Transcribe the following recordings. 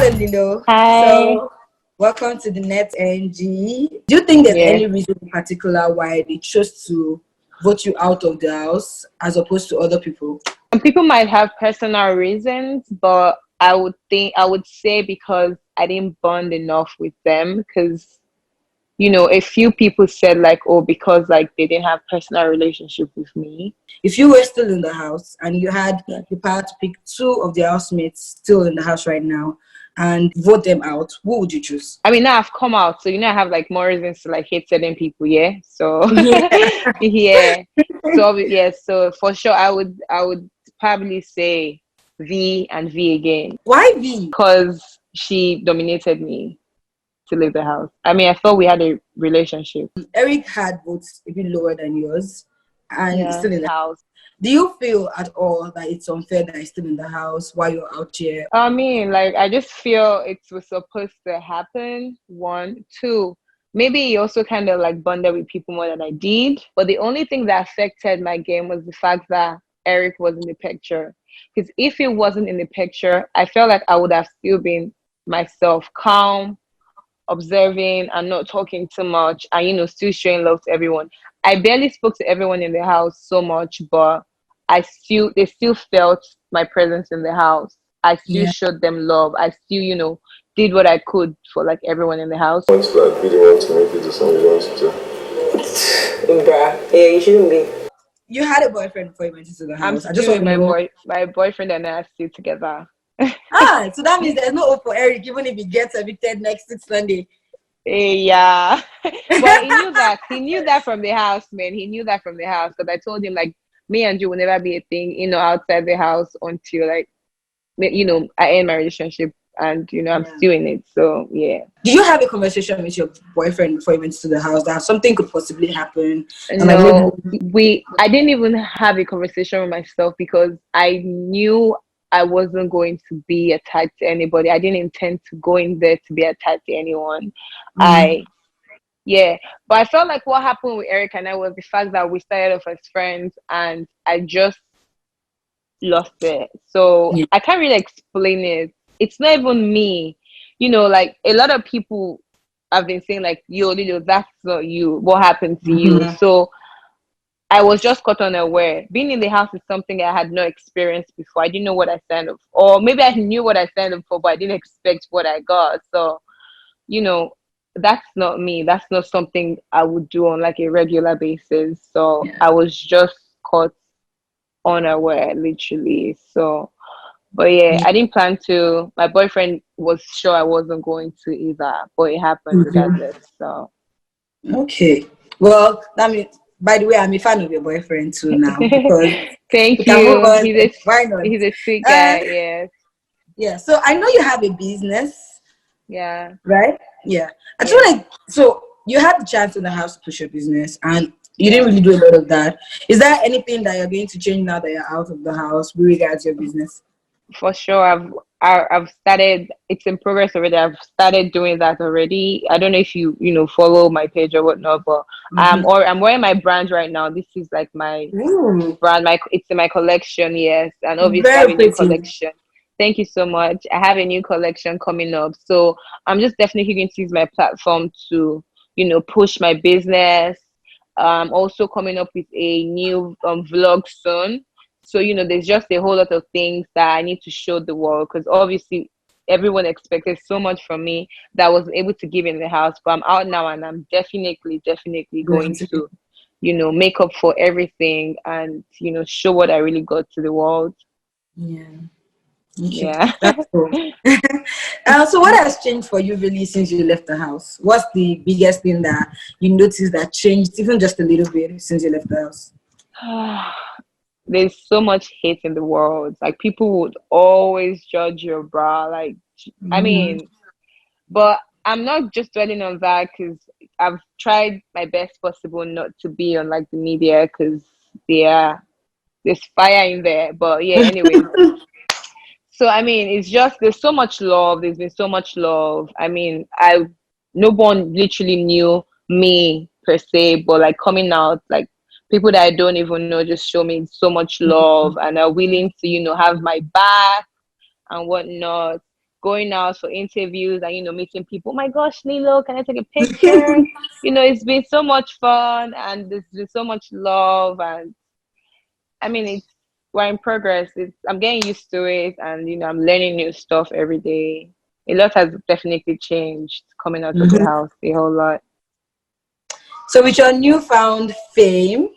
Hello, Lilo. Hi. So, welcome to the Netng. Do you think there's Yes. any reason in particular why they chose to vote you out of the house as opposed to other people? Some people might have personal reasons, but I would say because I didn't bond enough with them. Because a few people said like, oh, because like they didn't have personal relationship with me. If you were still in the house and you had Yeah. the power to pick two of the housemates still in the house right now and vote them out, who would you choose? I mean, now I've come out, so I have like more reasons to like hate certain people. Yeah. So Yeah. yeah. So yeah. So for sure, I would probably say V and V again, Why V? because she dominated me to leave the house. I mean, I thought we had a relationship. Eric had votes a bit lower than yours and he's Yeah. still in the house. Do you feel at all that it's unfair that he's still in the house while you're out here? I mean, like, I just feel it was supposed to happen. One, two. Maybe he also kind of like bonded with people more than I did. But the only thing that affected my game was the fact that Eric was in the picture. Because if he wasn't in the picture, I felt like I would have still been myself, calm, observing and not talking too much, and still showing love to everyone. I barely spoke to everyone in the house so much, but they still felt my presence in the house. I still Yeah. showed them love. I still did what I could for like everyone in the house. Want to like really want to make it to someone wants to. Bruh, yeah, you shouldn't be. You had a boyfriend before you went into the I'm house. I just still want with to know. my boyfriend and I are still together. So that means there's no hope for Eric, even if he gets evicted next Sunday. Yeah. But he knew that from the house, man. He knew that from the house, because I told him like me and you will never be a thing, outside the house until like I end my relationship, and I'm Yeah. still in it. So yeah. Did you have a conversation with your boyfriend before you went to the house that something could possibly happen? And like No, maybe I didn't even have a conversation with myself, because I knew I wasn't going to be attached to anybody. I didn't intend to go in there to be attached to anyone. I Yeah, but I felt like what happened with Eric and I was the fact that we started off as friends, and I just lost it. So yeah. I can't really explain it. It's not even me. Like a lot of people have been saying like, yo, Lilo, that's not you. What happened to you? Mhm. So I was just caught unaware. Being in the house is something I had no experience before. I didn't know what I signed up for. Or maybe I knew what I signed up for, but I didn't expect what I got. So, you know, that's not me. That's not something I would do on like a regular basis. So Yeah. I was just caught unaware, literally. So, but yeah, Yeah. I didn't plan to. My boyfriend was sure I wasn't going to either, but it happened Mhm. regardless. So, Okay. Well, that means, by the way, I'm a fan of your boyfriend too now because we thank can move you. on. Why not? He's a sweet Uh, guy. Yes. yeah. So I know you have a business, Yeah. right? Yeah. I just Yeah. want to. So you had the chance in the house to push your business, and you didn't Yeah. really do a lot of that. Is there anything that you're going to change now that you're out of the house with regards to your business? For sure. I've started. It's in progress already. I've started doing that already. I don't know if you follow my page or whatnot, but Mm-hmm. I'm wearing my brand right now. This is like my Ooh, brand. It's in my collection. Yes, and obviously I have very a new pretty. collection. Thank you so much. I have a new collection coming up, so I'm just definitely going to use my platform to push my business. Also coming up with a new vlog soon. So there's just a whole lot of things that I need to show the world, because obviously everyone expected so much from me that I was able to give in the house. But I'm out now, and I'm definitely Going going to to make up for everything, and show what I really got to the world. yeah. Okay, Yeah. that's cool. So what has changed for you really since you left the house? What's the biggest thing that you noticed that changed even just a little bit since you left the house? There's so much hate in the world. Like, people would always judge your bra. Like, I Mm-hmm. mean, but I'm not just dwelling on that, because I've tried my best possible not to be on like the media, because yeah, there's fire in there. But yeah, anyways. So I mean, it's just there's so much love. There's been so much love. I mean, no one literally knew me per se, but like coming out, like people that I don't even know just show me so much love and are willing to have my back and whatnot. going out for interviews and meeting people. Oh my gosh, Lilo, can I take a picture? It's been so much fun and there's been so much love, and I mean we're in progress. I'm getting used to it, and I'm learning new stuff every day. A lot has definitely changed coming out of the house, a whole lot. So with your newfound fame,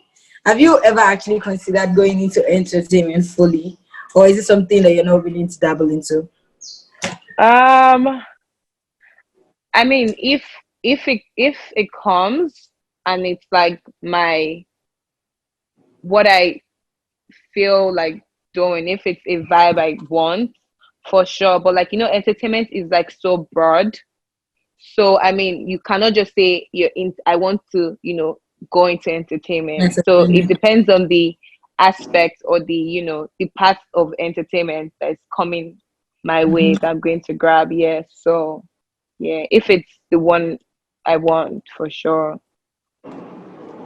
have you ever actually considered going into entertainment fully? Or is it something that you're not willing to dabble into? I mean, if it comes and it's like what I feel like doing, if it's a vibe I want, for sure. But entertainment is like so broad. So I mean, you cannot just say I want to, go into entertainment. So it depends on the aspect or the path of entertainment that's coming my way that I'm going to grab. Yes. So yeah, if it's the one I want, for sure.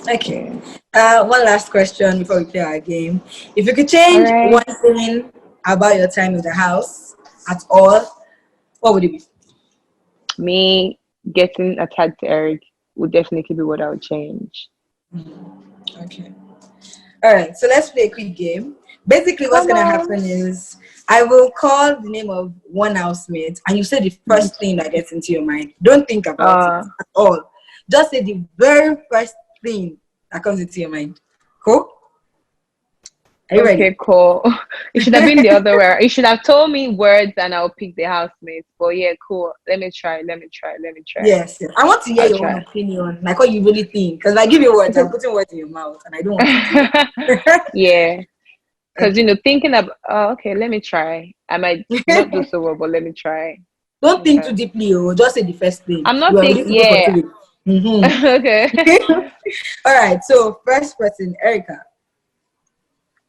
Okay. Yeah. One last question before we play our game. If you could All change right. one thing about your time in the house at all, what would it be? Me getting attached to Eric would definitely be what I would change. Okay. All right. So let's play a quick game. Basically, what's Come going to on. happen is I will call the name of one housemate and you say the first thing that gets into your mind. Don't think about it at all. Just say the very first thing that comes into your mind. Cool? Are you ready? Okay, cool. It should have been the other way. You should have told me words and I'll pick the housemates. But yeah, cool. Let me try. Yes, yes. I want to hear I'll your own try. opinion, like what you really think. Because if I give you words, I'm putting words in your mouth, and I don't want to do that. Yeah. Because, Okay. thinking about, okay, let me try. I might not do so well, but let me try. Don't think too Okay. deeply, oh. Just say the first thing. I'm You not are ready thinking, to go for yeah. 2 weeks. Mm-hmm. Okay. All right. So first person, Erica.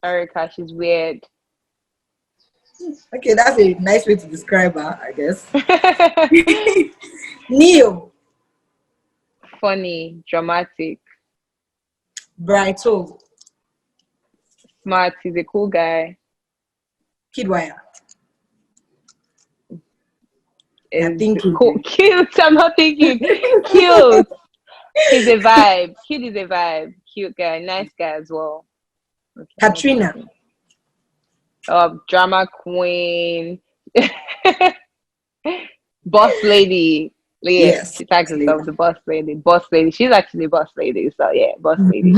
Erica, she's weird. Okay, that's a nice way to describe her, I guess. Neo. Funny, dramatic, Brighto. smart. He's a cool guy. Kidwire. I Is think cool, cute. I'm not thinking cute. He's a vibe. Cute is a vibe. Cute guy, nice guy as well. Okay, Ka3na. Drama queen, boss lady. Yeah, Yes. she tags herself the boss lady. Boss lady. She's actually boss lady. So yeah, boss lady.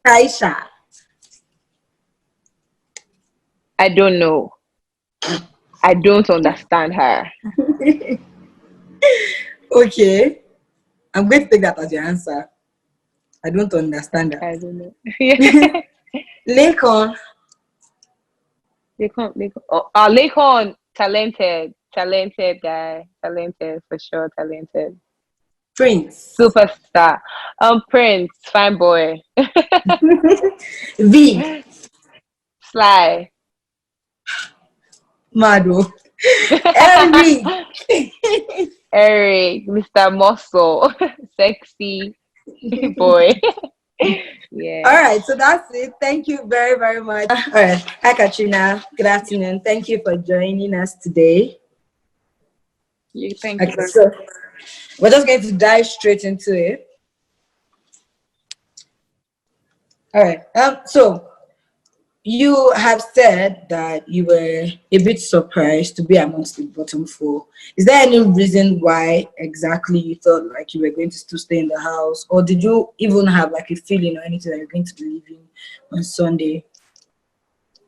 Taisha. I don't know. I don't understand her. Okay. I'm going to take that as your answer. I don't understand that. I don't know. Yeah. Lincoln. Lakon. Oh, Lakon, talented guy, talented for sure, talented. Prince. Superstar. Prince, fine boy. V. Sly. Mado. Eric. Eric, Mr. Muscle, sexy boy. Yeah. All right, so that's it. Thank you very, very much. All right. Hi, Ka3na. Good afternoon. Thank you for joining us today. Thank you. Okay, so we're just going to dive straight into it. All right. So you have said that you were a bit surprised to be amongst the bottom 4. Is there any reason why exactly you thought like you were going to still stay in the house, or did you even have like a feeling or anything that you're going to be leaving on Sunday?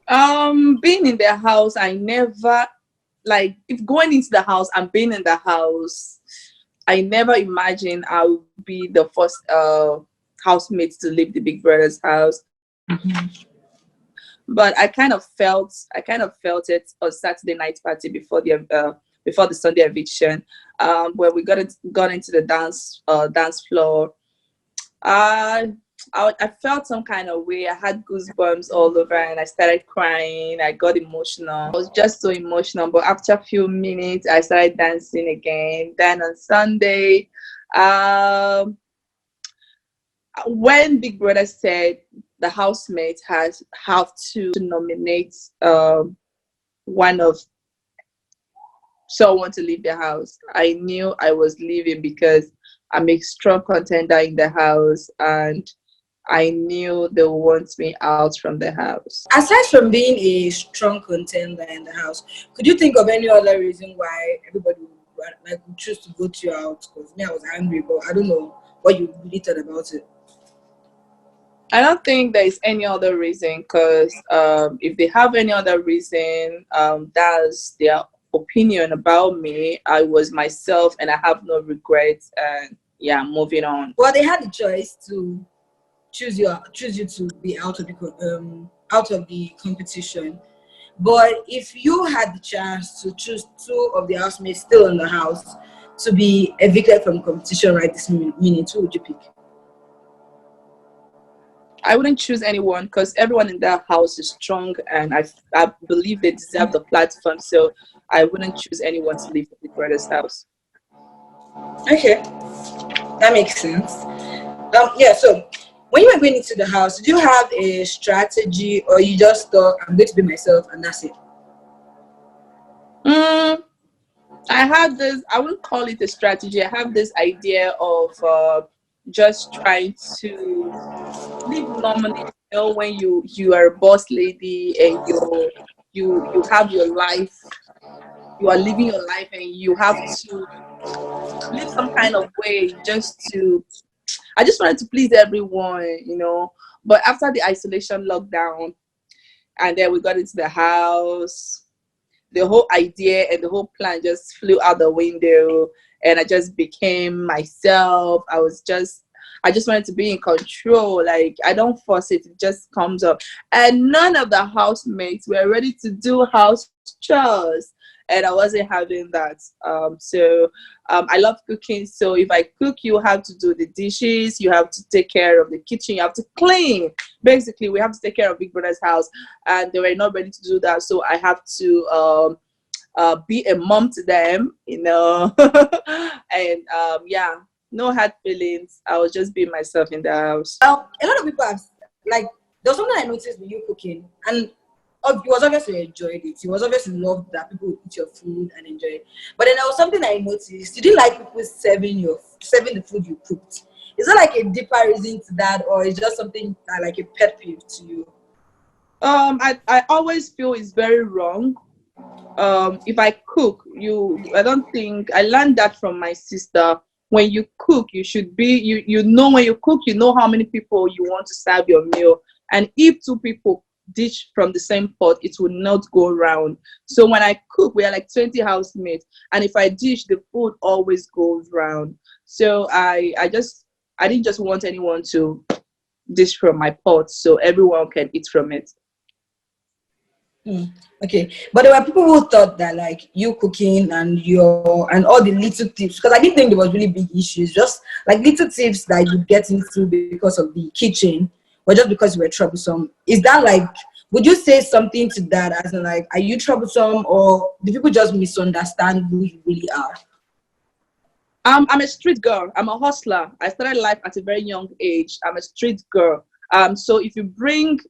Being in the house, I never if going into the house and being in the house, I never imagined I would be the first housemate to leave the big brother's house. But I kind of felt it on Saturday night party before the Sunday eviction, where we got into the dance floor. I felt some kind of way. I had goosebumps all over, and I started crying. I got emotional. I was just so emotional. But after a few minutes, I started dancing again. Then on Sunday, when Big Brother said the housemates have to nominate one of someone to leave the house. I knew I was leaving because I'm a strong contender in the house, and I knew they want me out from the house. Aside from being a strong contender in the house, could you think of any other reason why everybody would choose to vote you out? Because me, I was angry, but I don't know what you really thought about it. I don't think there is any other reason, because if they have any other reason, that's their opinion about me. I was myself and I have no regrets, and yeah, moving on. Well, they had the choice to choose you to be out of the competition. But if you had the chance to choose two of the housemates still in the house to be evicted from competition right this minute, who would you pick? I wouldn't choose anyone because everyone in that house is strong, and I believe they deserve the platform. So I wouldn't choose anyone to leave the Big Brother's house. Okay, that makes sense. Yeah. So when you were going into the house, did you have a strategy, or you just thought I'm going to be myself and that's it? Mm, I had this, I wouldn't call it a strategy. I have this idea of just trying to live normally. You know, when you are a boss lady and you have your life, you are living your life, and you have to live some kind of way just to. I just wanted to please everyone, you know. But after the isolation lockdown, and then we got into the house, the whole idea and the whole plan just flew out the window, and I just became myself. I just wanted to be in control. Like, I don't force it, it just comes up. And none of the housemates were ready to do house chores, and I wasn't having that. I love cooking, so if I cook, you have to do the dishes, you have to take care of the kitchen, you have to clean. Basically, we have to take care of Big Brother's house, and they were not ready to do that, so I have to be a mom to them, you know. And yeah, no hard feelings. I was just being myself in the house. A lot of people have, like, there was something I noticed with you cooking, and it was obvious you enjoyed it. It was obvious you loved that people would eat your food and enjoy it. But then there was something I noticed. You didn't like people serving the food you cooked. Is there like a deeper reason to that, or is just something that, like, a pet peeve to you? I always feel it's very wrong. If I cook, I don't think I learned that from my sister. When you cook, you should be you know, when you cook, you know how many people you want to serve your meal. And if two people dish from the same pot, it will not go round. So when I cook, we are like 20 housemates, and if I dish, the food always goes round. So I didn't just want anyone to dish from my pot, so everyone can eat from it. Okay, but there were people who thought that, like, you cooking and all the little tips, because I didn't think there was really big issues, just like little tips that you get into because of the kitchen, or just because you were troublesome. Is that, like, would you say something to that, as in, like, are you troublesome, or do people just misunderstand who you really are? I'm a street girl. I'm a hustler. I started life at a very young age. I'm a street girl. So if you bring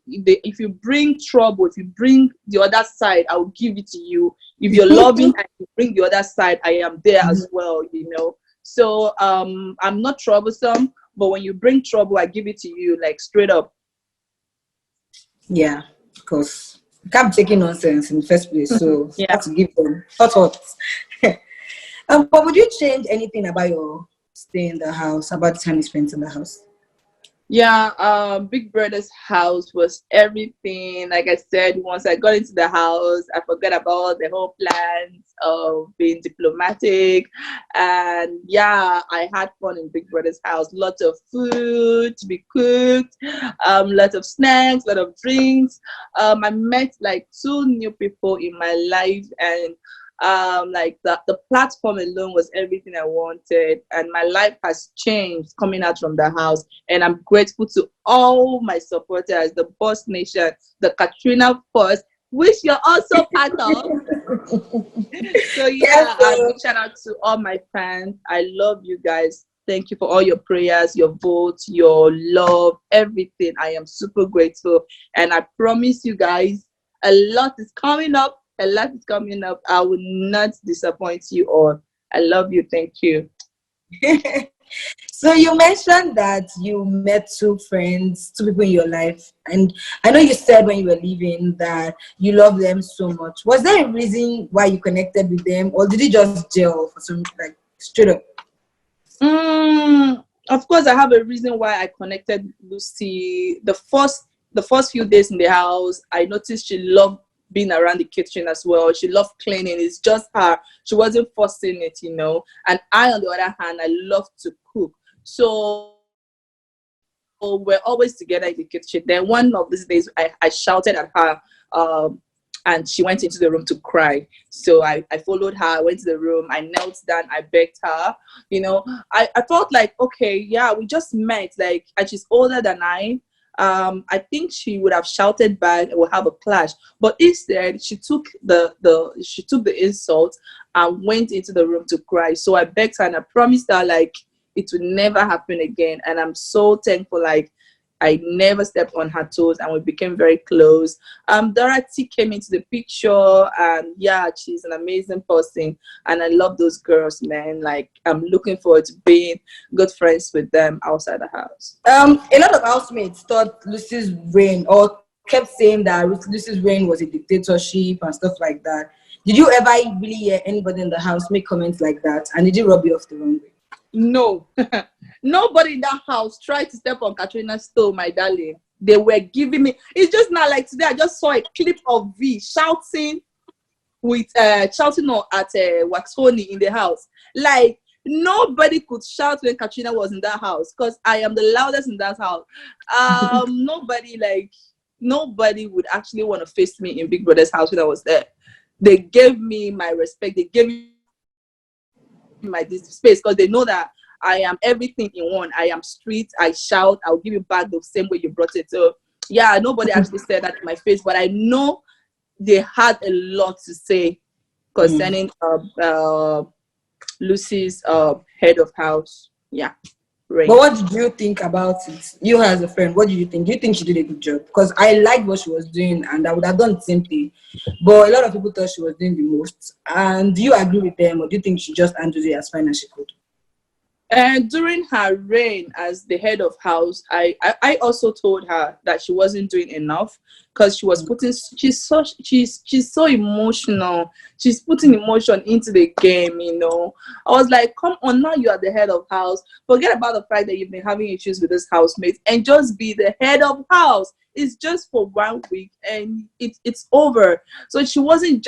trouble, if you bring the other side, I will give it to you. If you're loving and you bring the other side, I am there as well, you know. So I'm not troublesome, but when you bring trouble, I give it to you, like, straight up. Yeah, because you can't be taking nonsense in the first place, so you Yeah. have to give them hot. But would you change anything about your stay in the house, about the time you spent in the house? Yeah, Big Brother's house was everything. Like I said, once I got into the house, I forgot about the whole plans of being diplomatic. And yeah, I had fun in Big Brother's house. Lots of food to be cooked, lots of snacks, lot of drinks. I met like two new people in my life, and like the platform alone was everything I wanted, and my life has changed coming out from the house. And I'm grateful to all my supporters, the Boss Nation, the Ka3na Force, which you're also part of. So yeah, Yes, big shout out to all my fans. I love you guys. Thank you for all your prayers, your votes, your love, everything. I am super grateful, and I promise you guys, a lot is coming up A lot is coming up. I will not disappoint you all. I love you. Thank you. So you mentioned that you met two friends, two people in your life, and I know you said when you were leaving that you love them so much. Was there a reason why you connected with them, or did it just gel for some like straight up? Of course, I have a reason why I connected Lucy. The first few days in the house, I noticed she loved being around the kitchen as well. She loved cleaning. It's just her. She wasn't forcing it, you know. And I, on the other hand, I love to cook. So we're always together in the kitchen. Then one of these days, I shouted at her, and she went into the room to cry. So I followed her, I went to the room, I knelt down, I begged her. You know, I felt like, okay, yeah, we just met, like, and she's older than I. I think she would have shouted back and we'll have a clash. But instead, she took the insult and went into the room to cry. So I begged her and I promised her like it would never happen again. And I'm so thankful, like I never stepped on her toes and we became very close. Dorothy came into the picture, and yeah, she's an amazing person and I love those girls, man. Like I'm looking forward to being good friends with them outside the house. A lot of housemates thought Lucy's reign, or kept saying that Lucy's reign was a dictatorship and stuff like that. Did you ever really hear anybody in the house make comments like that, and did it rub you off the wrong way? No. Nobody in that house tried to step on Ka3na's toe, my darling. They were giving me, it's just not like today. I just saw a clip of V shouting at Waxoni in the house. Like nobody could shout when Ka3na was in that house because I am the loudest in that house. Nobody would actually want to face me in Big Brother's house when I was there. They gave me my respect. They gave me my space because they know that I am everything in one. I am street. I shout. I'll give you back the same way you brought it. So yeah, nobody actually said that in my face, but I know they had a lot to say concerning Lucy's head of house. Yeah. Right. But what did you think about it? You as a friend, what do you think? Do you think she did a good job? Because I liked what she was doing and I would have done the same thing. But a lot of people thought she was doing the most. And do you agree with them, or do you think she just handled it as fine as she could? And during her reign as the head of house, I also told her that she wasn't doing enough because she was putting she's so emotional. She's putting emotion into the game, you know. I was like, come on, now you are the head of house. Forget about the fact that you've been having issues with this housemate and just be the head of house. It's just for 1 week and it's over. So she wasn't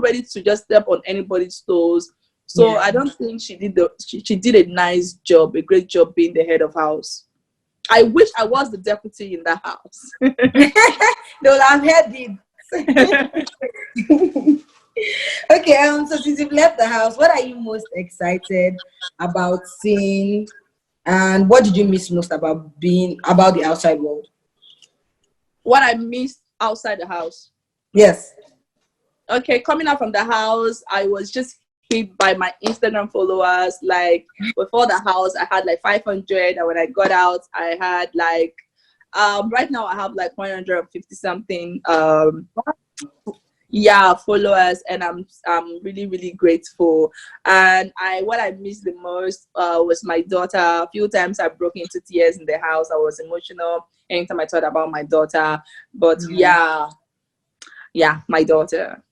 ready to just step on anybody's toes. So yeah. I don't think she did she did a nice job, a great job being the head of house. I wish I was the deputy in the house. They will have heard it. Okay, so since you've left the house, what are you most excited about seeing, and what did you miss most about the outside world? What I missed outside the house? Yes. Okay, coming out from the house, I was just hit by my Instagram followers. Like before the house, I had like 500, and when I got out, I had like right now I have like 150 something followers, and I'm really, really grateful. And what I missed the most was my daughter. A few times I broke into tears in the house. I was emotional anytime I thought about my daughter. But yeah, my daughter.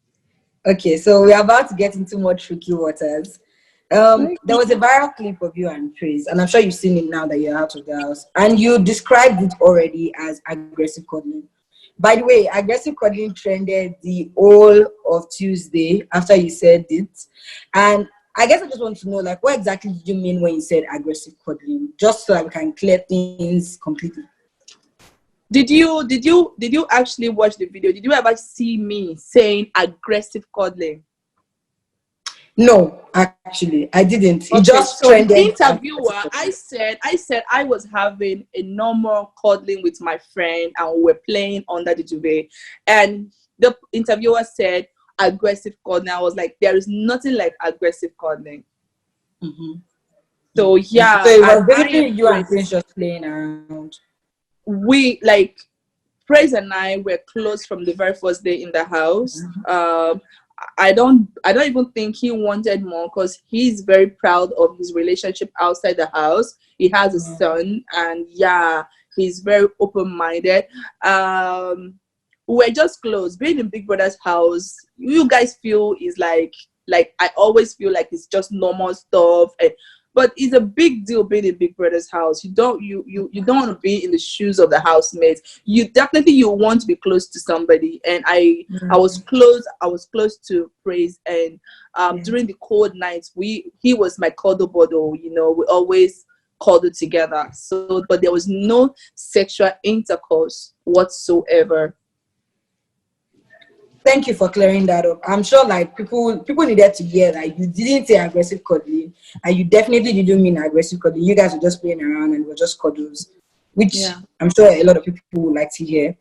Okay, so we're about to get into more tricky waters. There was a viral clip of you and Trace, and I'm sure you've seen it now that you're out of the house. And you described it already as aggressive cuddling. By the way, aggressive cuddling trended the whole of Tuesday after you said it. And I guess I just want to know, like, what exactly did you mean when you said aggressive cuddling? Just so that we can clear things completely. Did you actually watch the video? Did you ever see me saying aggressive cuddling? No, actually, I didn't. It Okay, just so trended. the interviewer, I said I was having a normal cuddling with my friend and we were playing under the duvet. And the interviewer said aggressive cuddling. I was like, there is nothing like aggressive cuddling. Mm-hmm. So yeah. So it was basically you and Prince just playing around. We like Praise and I were close from the very first day in the house. I don't even think he wanted more because he's very proud of his relationship outside the house. He has a son, and yeah, he's very open-minded. We're just close. Being in Big Brother's house, you guys feel is like I always feel like it's just normal stuff. But it's a big deal being in Big Brother's house. You don't want to be in the shoes of the housemates. You want to be close to somebody. And I was close to Praise. And during the cold nights, he was my cuddle bottle. We always cuddled together. So, but there was no sexual intercourse whatsoever. Thank you for clearing that up. I'm sure like people needed to hear that you didn't say aggressive cuddling, and you definitely didn't mean aggressive cuddling. You guys were just playing around and were just cuddles, which I'm sure a lot of people would like to hear.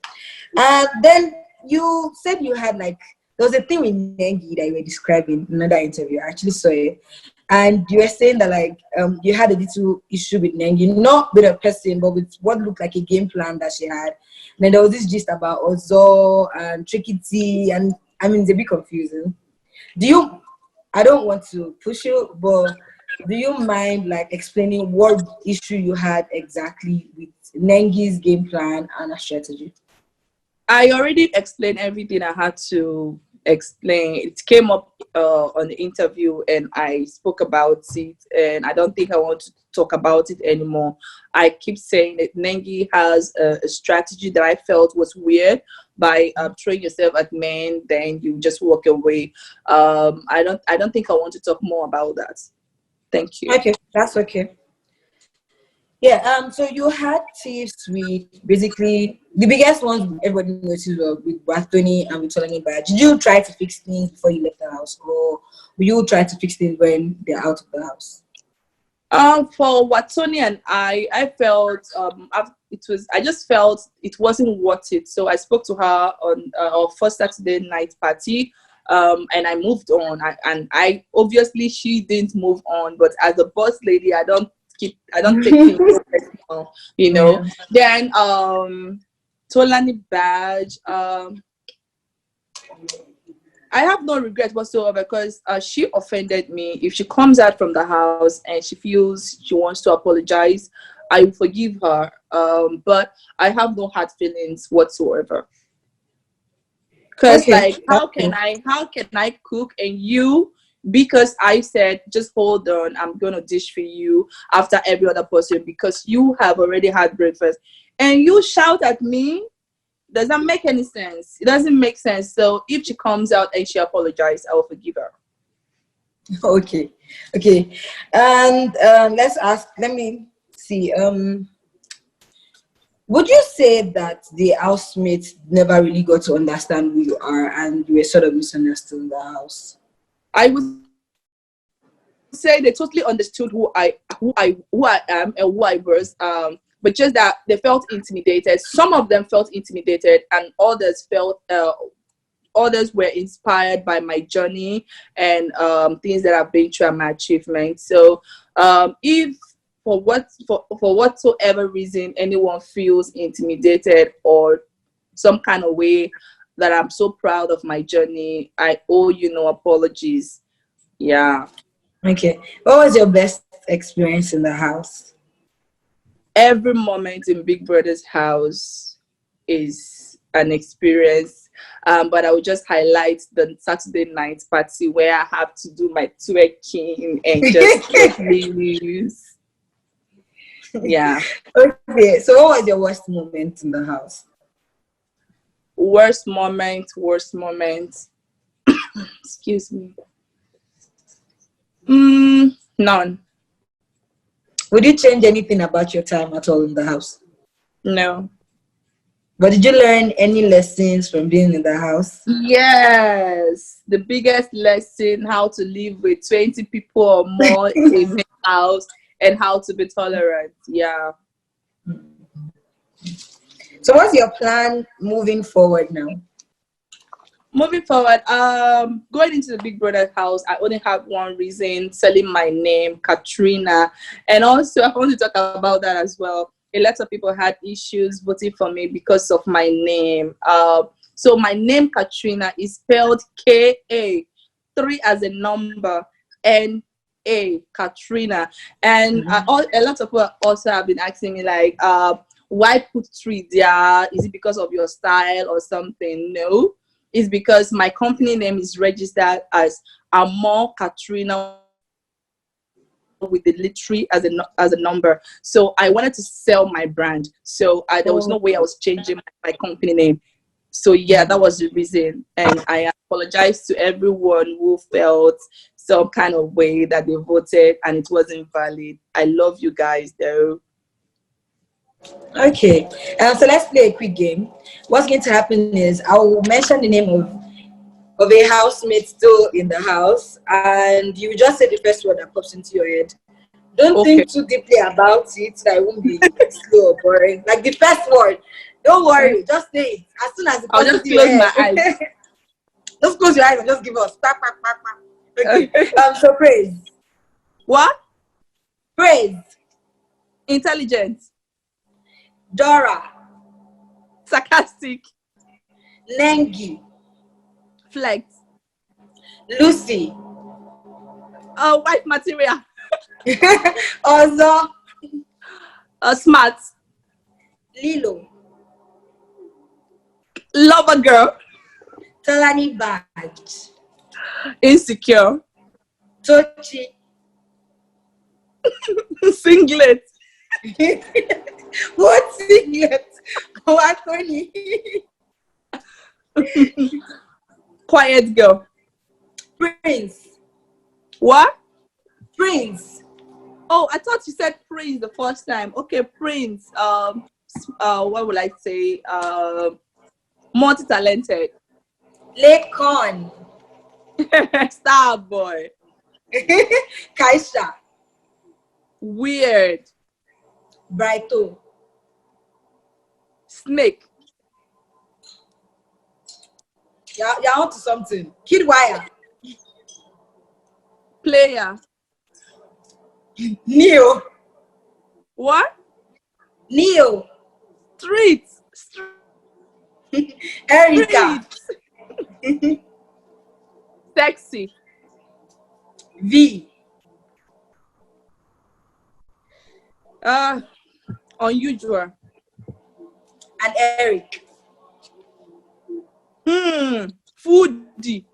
And then you said you had there was a thing with Netng that you were describing in another interview. I actually saw it. And you were saying that you had a little issue with Netng, not with a person, but with what looked like a game plan that she had. And then there was this gist about Ozo and Tricky T, and I mean it's a bit confusing. I don't want to push you, but do you mind explaining what issue you had exactly with Neng's game plan and a strategy? I already explained everything I had to explain. It came up on the interview and I spoke about it, and I don't think I want to talk about it anymore. I keep saying that Netng has a strategy that I felt was weird by throwing yourself at men, then you just walk away. I don't think I want to talk more about that. Thank you. Okay, that's okay. Yeah, so you had tips with basically the biggest ones everybody noticed were with Tony and with Tolani Bad. Did you try to fix things before you left the house, or will you try to fix things when they're out of the house? For Watoni and I felt I just felt it wasn't worth it. So I spoke to her on our first Saturday night party, and I moved on. I obviously she didn't move on, but as a boss lady, I don't take things personal, Yeah. Then Tolani Badge, I have no regret whatsoever because she offended me. If she comes out from the house and she feels she wants to apologize, I will forgive her. But I have no hard feelings whatsoever. Because how can I cook and you, because I said just hold on, I'm gonna dish for you after every other person because you have already had breakfast, and you shout at me? Does that make any sense? It doesn't make sense. So if she comes out and she apologizes, I will forgive her. Okay. And let me see. Would you say that the housemates never really got to understand who you are and you were sort of misunderstood in the house? I would say they totally understood who I am and who I was. But just that they felt intimidated. Some of them felt intimidated, and others were inspired by my journey and things that I've been through and my achievements. So if for whatsoever reason anyone feels intimidated or some kind of way that I'm so proud of my journey, I owe you no apologies. Yeah. Okay. What was your best experience in the house? Every moment in Big Brother's house is an experience, but I will just highlight the Saturday night party where I have to do my twerking and just get loose. Yeah. Okay, so what was your worst moment in the house? Worst moment. Excuse me. None. Would you change anything about your time at all in the house? No. But did you learn any lessons from being in the house? Yes. The biggest lesson, how to live with 20 people or more in the house and how to be tolerant. Yeah. So what's your plan moving forward now? Moving forward, going into the Big Brother house, I only have one reason: selling my name, Ka3na. And also, I want to talk about that as well. a lot of people had issues voting for me because of my name. So my name Ka3na is spelled Ka, 3 as a number, N-A, Ka3na. And a lot of people also have been asking me like, why put 3 there? Is it because of your style or something? No, it's because my company name is registered as Amo Ka3na with the literary as a number. So I wanted to sell my brand. So there was no way I was changing my company name. So yeah, that was the reason. And I apologize to everyone who felt some kind of way that they voted and it wasn't valid. I love you guys though. Okay. So let's play a quick game. What's going to happen is I will mention the name of a housemate still in the house, and you just say the first word that pops into your head. Don't Okay. think too deeply about it, so that it won't be slow or boring. Like the first word, don't worry, just say it as soon as it I'll pops just into your close my head. eyes. Just close your eyes and just give us. Okay. So praise, What? praise, Intelligent, Dora, sarcastic, Nengi, flex, Lucy, wife material, Ozo, smart, Lilo, lover girl, Tolani Badge, insecure, Tochi. singlet, What singlet? What funny? quiet girl. Prince, What? Prince, Oh, I thought you said prince the first time. Okay, prince. What would I say? Multi-talented. Lekon, Star boy. Kaisha, Weird. Brighto, Snake. you're onto something. Kidwire, Player. Neo, What? Neo, Street. Erica, Street. Sexy. V, Unusual. and Eric. Foodie.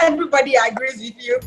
Everybody agrees with you.